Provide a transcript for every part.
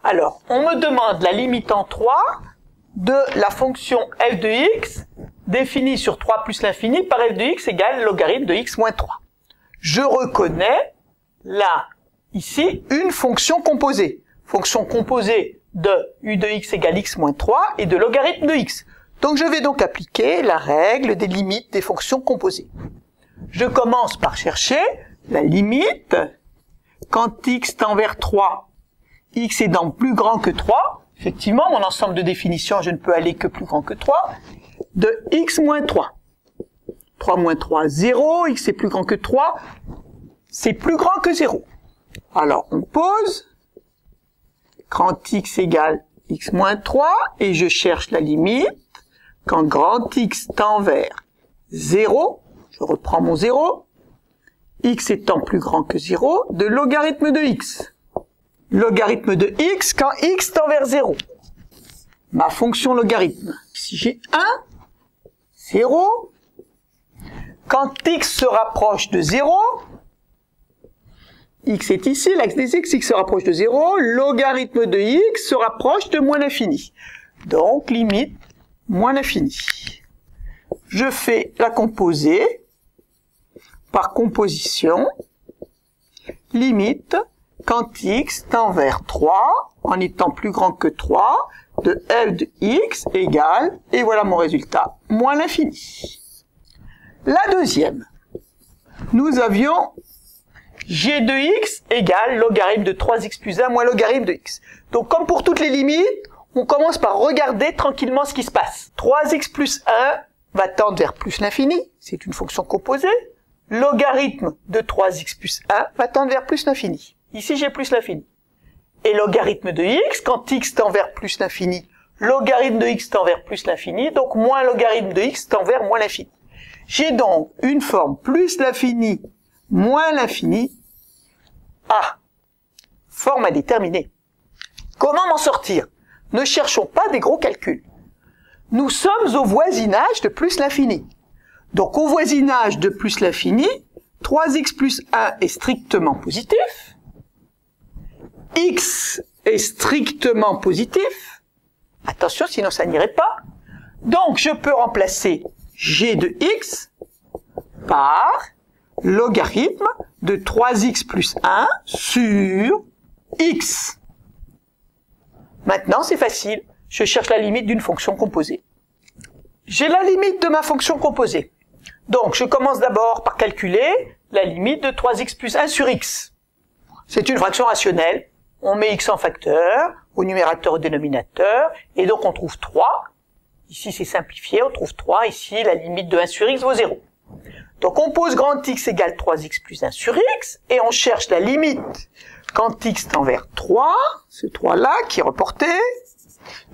Alors, on me demande la limite en 3 de la fonction f de x définie sur 3 plus l'infini par f de x égale logarithme de x moins 3. Je reconnais là, ici, une fonction composée. Fonction composée de u de x égale x moins 3 et de logarithme de x. Donc je vais donc appliquer la règle des limites des fonctions composées. Je commence par chercher la limite quand x tend vers 3, x étant plus grand que 3, effectivement, mon ensemble de définitions, je ne peux aller que plus grand que 3, de x moins 3. 3 moins 3, 0, x est plus grand que 3, c'est plus grand que 0. Alors, on pose, grand x égale x moins 3, et je cherche la limite, quand grand x tend vers 0, je reprends mon 0, x étant plus grand que 0, de logarithme de x. Logarithme de x quand x tend vers 0. Ma fonction logarithme. Si j'ai 1, 0, quand x se rapproche de 0, x est ici, l'axe des x se rapproche de 0, logarithme de x se rapproche de moins l'infini. Donc, limite, moins l'infini. Je fais la composée par composition, limite, quand x tend vers 3, en étant plus grand que 3, de f de x égale, et voilà mon résultat, moins l'infini. La deuxième, nous avions g de x égale logarithme de 3x plus 1 moins logarithme de x. Donc comme pour toutes les limites, on commence par regarder tranquillement ce qui se passe. 3x plus 1 va tendre vers plus l'infini, c'est une fonction composée. Logarithme de 3x plus 1 va tendre vers plus l'infini. Ici, j'ai plus l'infini. Et logarithme de x, quand x tend vers plus l'infini, logarithme de x tend vers plus l'infini, donc moins logarithme de x tend vers moins l'infini. J'ai donc une forme plus l'infini, moins l'infini, forme à déterminer. Comment m'en sortir? Ne cherchons pas des gros calculs. Nous sommes au voisinage de plus l'infini. Donc au voisinage de plus l'infini, 3x plus 1 est strictement positif, x est strictement positif, attention sinon ça n'irait pas, donc je peux remplacer g de x par logarithme de 3x plus 1 sur x. Maintenant c'est facile, je cherche la limite d'une fonction composée. J'ai la limite de ma fonction composée. Donc, je commence d'abord par calculer la limite de 3x plus 1 sur x. C'est une fraction rationnelle. On met x en facteur, au numérateur et au dénominateur, et donc on trouve 3. Ici, c'est simplifié, on trouve 3. Ici, la limite de 1 sur x vaut 0. Donc, on pose grand x égale 3x plus 1 sur x, et on cherche la limite quand x tend vers 3, ce 3-là, qui est reporté,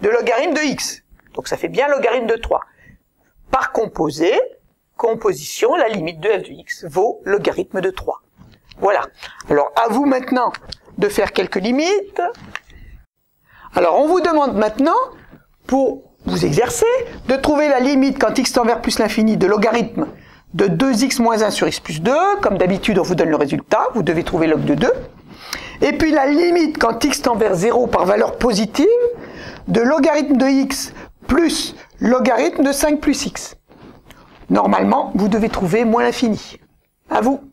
de logarithme de x. Donc, ça fait bien logarithme de 3. Par composition, la limite de f de x vaut logarithme de 3. Voilà. Alors, à vous maintenant de faire quelques limites. Alors, on vous demande maintenant, pour vous exercer, de trouver la limite quand x tend vers plus l'infini de logarithme de 2x moins 1 sur x plus 2. Comme d'habitude, on vous donne le résultat. Vous devez trouver log de 2. Et puis, la limite quand x tend vers 0 par valeur positive de logarithme de x plus logarithme de 5 plus x. Normalement, vous devez trouver moins l'infini. À vous.